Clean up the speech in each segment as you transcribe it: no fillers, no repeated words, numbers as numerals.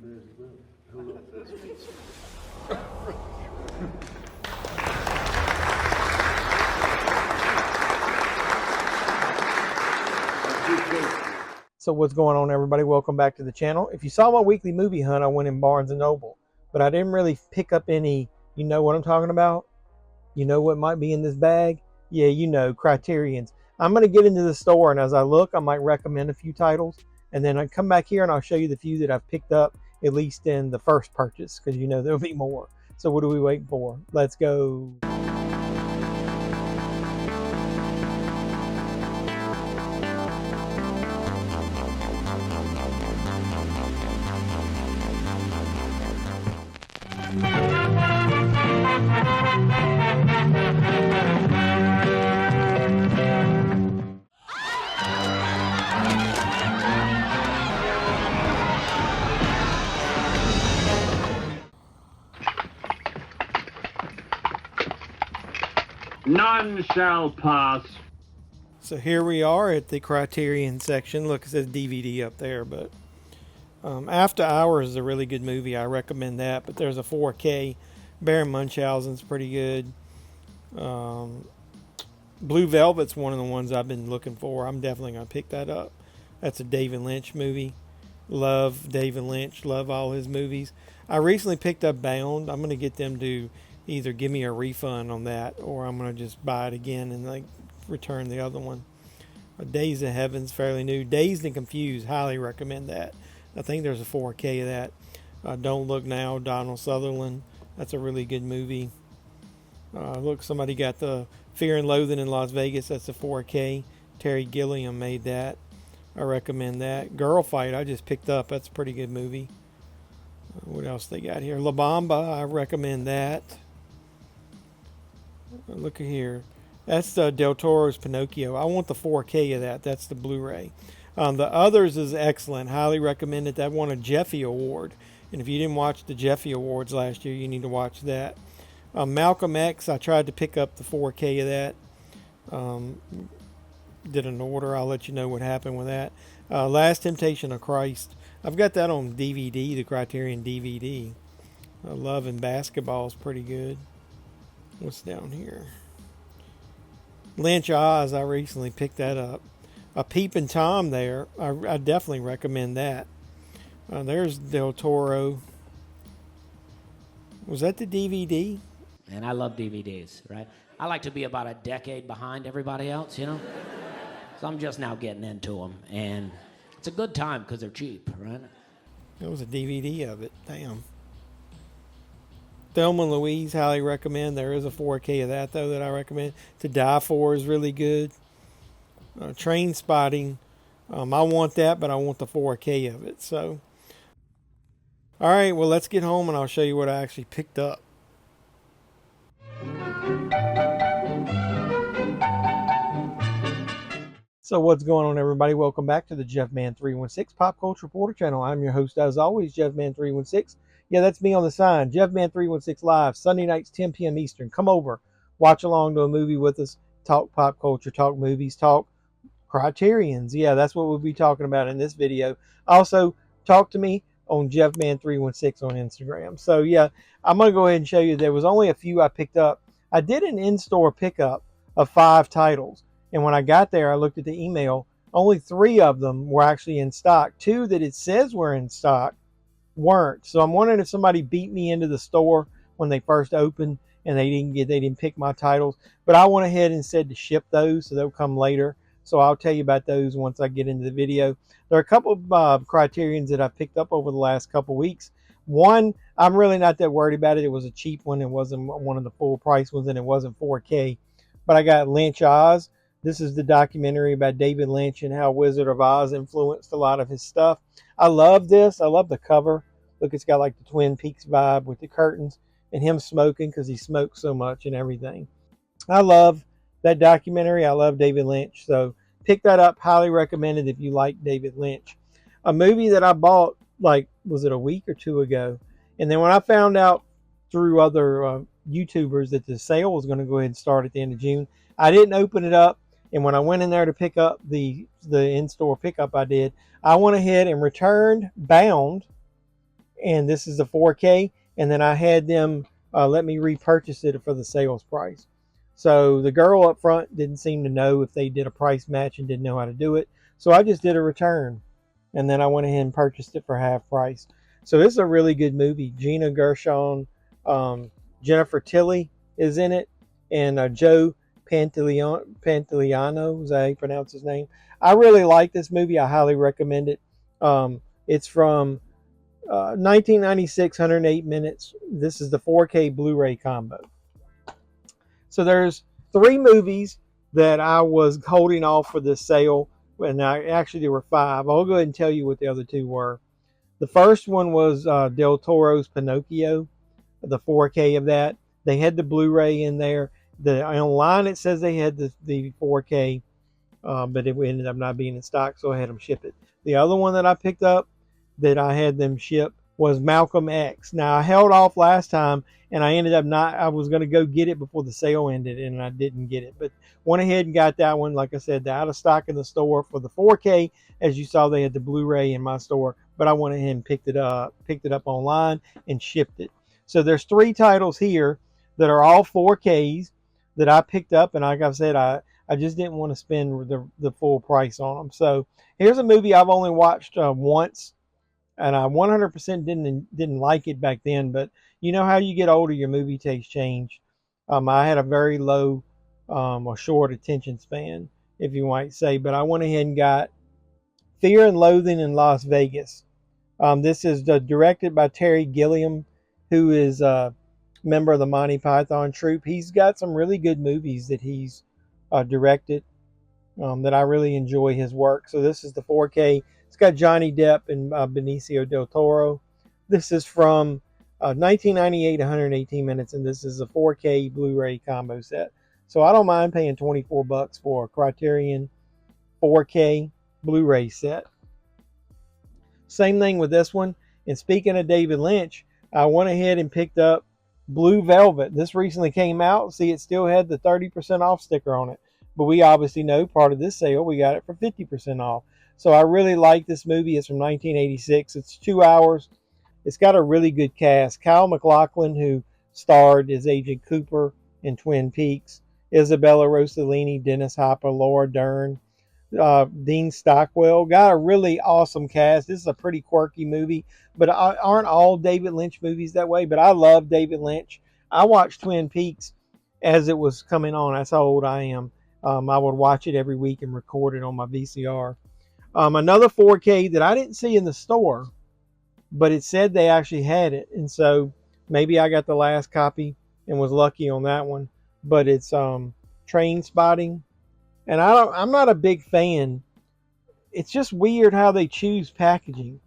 So what's going on, everybody? Welcome back to the channel. If you saw my weekly movie hunt, I went in Barnes & Noble, but I didn't really pick up any. You know what I'm talking about? You know what might be in this bag? Yeah, you know, Criterions. I'm going to get into the store, and as I look, I might recommend a few titles, and then I come back here and I'll show you the few that I've picked up, at least in the first purchase, because you know there'll be more. So what are we waiting for? Let's go. None shall pass. So here we are at the Criterion section. Look, it says DVD up there, but After Hours is a really good movie. I recommend that, but there's a 4K. Baron Munchausen's pretty good. Blue Velvet's one of the ones I've been looking for. I'm definitely going to pick that up. That's a David Lynch movie. Love David Lynch. Love all his movies. I recently picked up Bound. I'm going to get them to either give me a refund on that, or I'm going to just buy it again and like return the other one. Days of Heaven's fairly new. Dazed and Confused, highly recommend that. I think there's a 4K of that. Don't Look Now, Donald Sutherland. That's a really good movie. Look, somebody got the Fear and Loathing in Las Vegas. That's a 4K. Terry Gilliam made that. I recommend that. Girl Fight, I just picked up. That's a pretty good movie. What else they got here? La Bamba, I recommend that. Look at here. That's Del Toro's Pinocchio. I want the 4K of that. That's the Blu-ray. The Others is excellent. Highly recommend it. That won a Jeffy Award. And if you didn't watch the Jeffy Awards last year, you need to watch that. Malcolm X, I tried to pick up the 4K of that. Did an order. I'll let you know what happened with that. Last Temptation of Christ. I've got that on DVD, the Criterion DVD. Love and Basketball is pretty good. What's down here? Lynch Oz, I recently picked that up. A Peepin' Tom there. I definitely recommend that. There's Del Toro. Was that the DVD? And I love DVDs, right? I like to be about a decade behind everybody else, you know? So I'm just now getting into them. And it's a good time because they're cheap, right? There was a DVD of it. Damn. Thelma and Louise, highly recommend. There is a 4K of that, though, that I recommend. To Die For is really good. Train Spotting. I want that, but I want the 4K of it. So, all right, well, let's get home, and I'll show you what I actually picked up. So what's going on, everybody? Welcome back to the JeffMan316 Pop Culture Reporter channel. I'm your host, as always, JeffMan316. Yeah, that's me on the sign. JeffMan316 Live, Sunday nights, 10 p.m. Eastern. Come over, watch along to a movie with us, talk pop culture, talk movies, talk Criterions. Yeah, that's what we'll be talking about in this video. Also, talk to me on JeffMan316 on Instagram. So yeah, I'm going to go ahead and show you. There was only a few I picked up. I did an in-store pickup of 5 titles. And when I got there, I looked at the email. Only 3 of them were actually in stock. 2 that it says were in stock weren't. So I'm wondering if somebody beat me into the store when they first opened and they didn't pick my titles. But I went ahead and said to ship those, so they'll come later. So I'll tell you about those once I get into the video. There are a couple of Criterions that I picked up over the last couple weeks. One, I'm really not that worried about it. It was a cheap one. It wasn't one of the full price ones, and it wasn't 4K. But I got Lynch Oz. This is the documentary about David Lynch and how Wizard of Oz influenced a lot of his stuff. I love this. I love the cover. Look, it's got like the Twin Peaks vibe with the curtains and him smoking because he smokes so much and everything. I love that documentary. I love David Lynch. So pick that up. Highly recommended if you like David Lynch. A movie that I bought, like, was it a week or 2 ago? And then when I found out through other YouTubers that the sale was going to go ahead and start at the end of June, I didn't open it up. And when I went in there to pick up the in-store pickup I did, I went ahead and returned Bound and this is the 4K. And then I had them let me repurchase it for the sales price. So the girl up front didn't seem to know if they did a price match and didn't know how to do it. So I just did a return, and then I went ahead and purchased it for half price. So this is a really good movie. Gina Gershon, Jennifer Tilly is in it, and Joe Pantoliano, is that how you pronounce his name? I really like this movie. I highly recommend it. It's from 1996, 108 minutes. This is the 4K Blu-ray combo. So there's 3 movies that I was holding off for this sale, and actually there were 5. I'll go ahead and tell you what the other 2 were. The first one was Del Toro's Pinocchio, the 4K of that. They had the Blu-ray in there. Online it says they had the 4K, but it ended up not being in stock, so I had them ship it. The other one that I picked up that I had them ship was Malcolm X. Now I held off last time, and I ended up not. I was going to go get it before the sale ended, and I didn't get it. But went ahead and got that one. Like I said, they're out of stock in the store for the 4K. As you saw, they had the Blu-ray in my store, but I went ahead and picked it up online and shipped it. So there's 3 titles here that are all 4Ks that I picked up, and like I said, I just didn't want to spend the full price on them. So here's a movie I've only watched once, and I 100% didn't like it back then. But you know how you get older, your movie taste change. I had a very low or short attention span, if you might say. But I went ahead and got Fear and Loathing in Las Vegas. This is directed by Terry Gilliam, who is a member of the Monty Python troupe. He's got some really good movies that he's directed that I really enjoy his work. So this is the 4K. It's got Johnny Depp and Benicio del Toro. This is from 1998, 118 minutes, and this is a 4K Blu-ray combo set. So I don't mind paying $24 for a Criterion 4K Blu-ray set. Same thing with this one. And speaking of David Lynch, I went ahead and picked up Blue Velvet. This recently came out. See, it still had the 30% off sticker on it. But we obviously know part of this sale, we got it for 50% off. So I really like this movie. It's from 1986. It's 2 hours. It's got a really good cast. Kyle MacLachlan, who starred as Agent Cooper in Twin Peaks. Isabella Rossellini, Dennis Hopper, Laura Dern, Dean Stockwell. Got a really awesome cast. This is a pretty quirky movie, but aren't all David Lynch movies that way? But I love David Lynch. I watched Twin Peaks as it was coming on. That's how old I am. I would watch it every week and record it on my VCR. Another 4K that I didn't see in the store, but it said they actually had it, and so maybe I got the last copy and was lucky on that one. But it's Train Spotting, and I'm not a big fan. It's just weird how they choose packaging.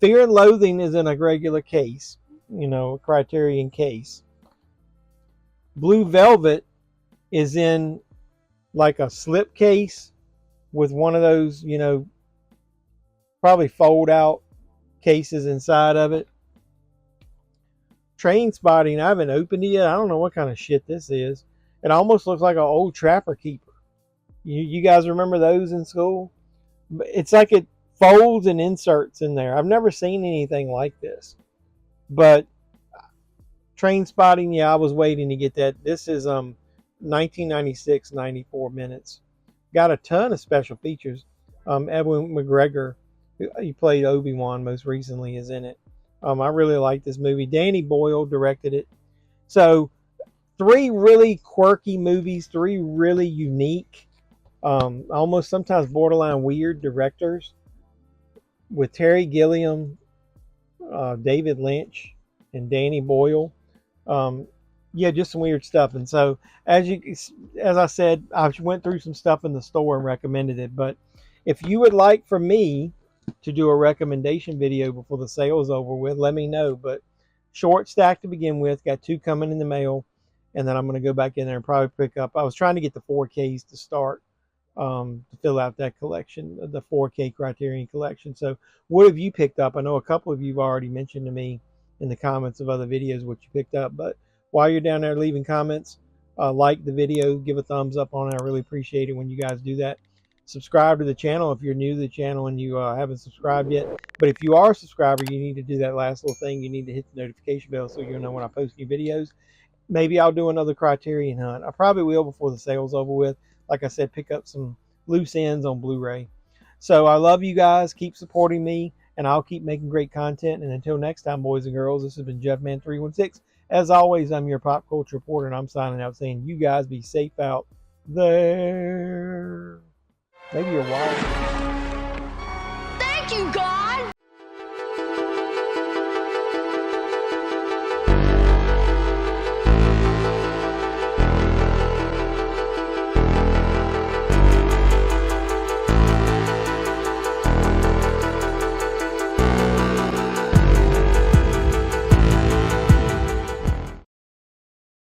Fear and Loathing is in a regular case, a Criterion case. Blue Velvet is in like a slip case with one of those, probably fold out cases inside of it. Train Spotting, I haven't opened it yet. I don't know what kind of shit this is. It almost looks like an old Trapper Keeper. You guys remember those in school? It's like it folds and inserts in there. I've never seen anything like this. But Train Spotting, yeah, I was waiting to get that. This is 1996, 94 minutes. Got a ton of special features. Edwin McGregor, he played Obi-Wan most recently, is in it. I really like this movie. Danny Boyle directed it. So 3 really quirky movies, 3 really unique, almost sometimes borderline weird directors with Terry Gilliam, David Lynch, and Danny Boyle. Yeah, just some weird stuff. And so, as I said, I went through some stuff in the store and recommended it. But if you would like for me to do a recommendation video before the sale is over with, let me know. But short stack to begin with, got 2 coming in the mail, and then I'm going to go back in there and probably pick up. I was trying to get the 4Ks to start to fill out that collection, the 4K Criterion collection. So what have you picked up? I know a couple of you have already mentioned to me in the comments of other videos what you picked up, but while you're down there leaving comments, like the video, give a thumbs up on it. I really appreciate it when you guys do that. subscribe to the channel if you're new to the channel and you haven't subscribed yet. But if you are a subscriber, you need to do that last little thing. You need to hit the notification bell so you'll know when I post new videos. Maybe I'll do another Criterion hunt. I probably will before the sale's over with. Like I said, pick up some loose ends on Blu-ray. So I love you guys. Keep supporting me, and I'll keep making great content. And until next time, boys and girls, this has been JeffMan316. As always, I'm your pop culture reporter, and I'm signing out saying you guys be safe out there. Maybe you're wild. Thank you, God.